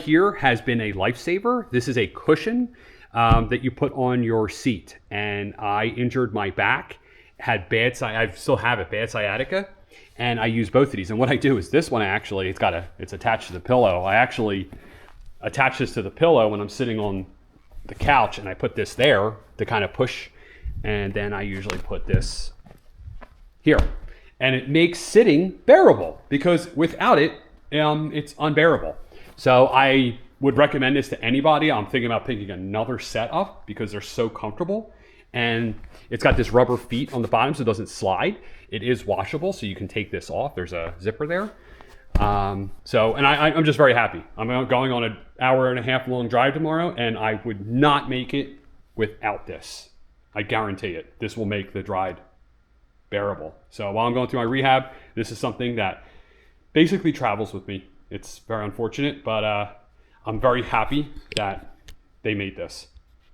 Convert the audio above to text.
here has been a lifesaver. This is a cushion that you put on your seat. And I injured my back, had I still have it, bad sciatica. And I use both of these. And what I do is this one actually, it's attached to the pillow. I actually attach this to the pillow when I'm sitting on the couch, and I put this there to kind of push. And then I usually put this here. And it makes sitting bearable, because without it, it's unbearable. So I would recommend this to anybody. I'm thinking about picking another set up because they're so comfortable. And it's got this rubber feet on the bottom so it doesn't slide. It is washable, so you can take this off. There's a zipper there. I'm just very happy. I'm going on an hour and a half long drive tomorrow, and I would not make it without this. I guarantee it. This will make the drive bearable. So while I'm going through my rehab, this is something that basically travels with me. It's very unfortunate, but I'm very happy that they made this.